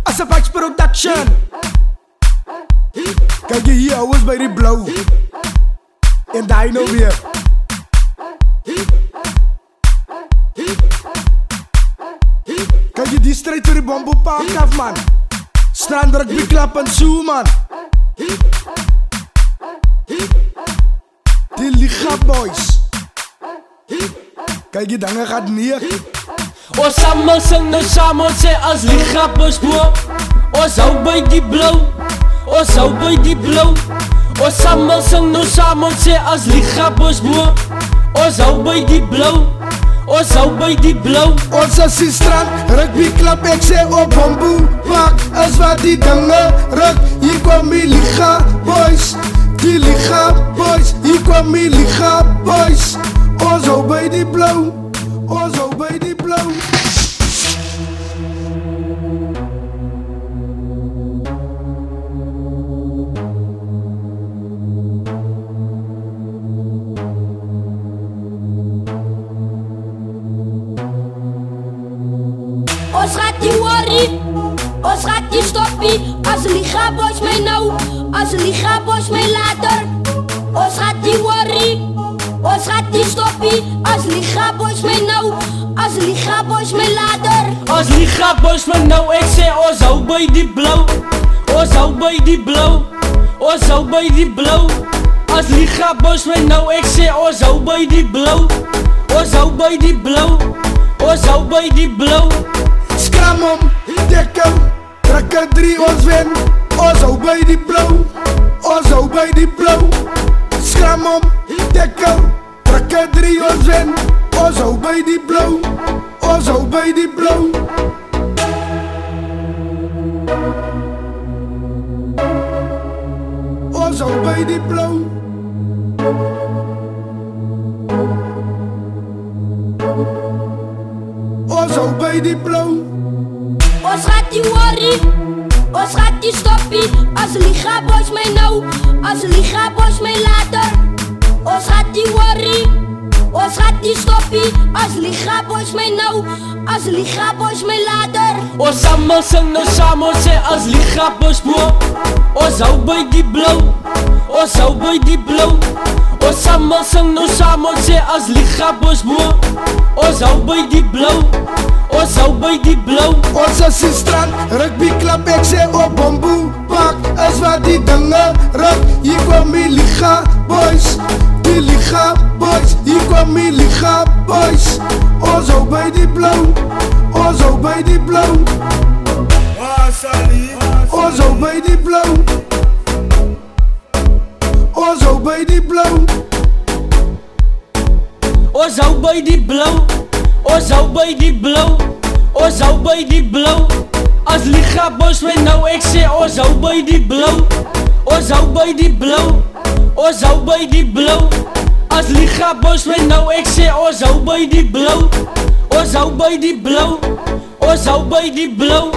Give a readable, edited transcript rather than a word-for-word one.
Asapax Production. Kijk je hier ouwens bij die blauw. En Dino weer. Kijk je die strijd voor die bamboepark af man. Strand rugby klap en zo man. Die Liga Boys. Kijk je dan gaat neer. Ons allemaal sing nou saam, ons sê as Liga Boys boer. Ons hou by die blauw, ons hou by die blauw. Ons allemaal sing nou saam, ons sê as Liga Boys boer. Ons hou by die blauw, ons hou by die blauw. Ons is die strand, rugby klap, ek sê op bamboe pak. Is wat die dinge ruk, hier kom die Liga Boys. Die Liga Boys, hier kom die Liga Boys. Ons hou by die blauw, ons hou by die blauw. Ons gaat die worry, ons gaat die stoppie. Als Liga Boys mij nou, als Liga Boys mij later. Ons gaat die worry, ons gaat die stoppie. Als Liga Boys mij nou, als Liga Boys mij later. As Liga Boys my nou, ek sê ons hou by die blauw. Ons hou by die blauw, ons hou by die blauw. As Liga Boys my nou, ek sê ons hou by die blauw. Ons hou by die blauw, ons hou by die blauw. Skram om, dekkel, trekke 3 ons wen. Ons hou by die blauw, ons hou by die blauw. Skram om, dekkel, trekke 3 ons wen. Ons hou by die blauw, ons hou by die blauw. Ons hou by die blauw. Ons hou by die blauw. Ons gaat die worry, ons gaat die stoppie. Als Liga Boys mij nou, als Liga Boys mij later. Ons gaat die worry, ons gaat die stoppie. Als Liga Boys mij nou, als Liga Boys mij later. Ons allemaal sing nou saam, ons sê as Liga Boys boer. Ons hou by die blauw, ons hou by die blauw. Ons allemaal sing nou saam, ons sê as Liga Boys boer. Ons hou by die blauw, ons hou by die blauw. Ons is die strand, rugby klap, ek sê op bamboe pak. Is wat die dinge ruk, hier kom die Liga Boys. Die Liga Boys, hier kom die Liga Boys. Ons hou by die blauw, ons hou by die blauw. Ons hou by die blauw, ons hou by die blauw. Ons hou by die blauw, ons hou by die blauw. Ons hou by die blauw. As Liga Boys my nou, ek sê ons hou by die blauw. Ons hou by die blauw, ons hou by die blauw. As Liga Boys my nou, ek sê ons hou by die blauw. Ons hou by die blauw, ons hou by die blauw.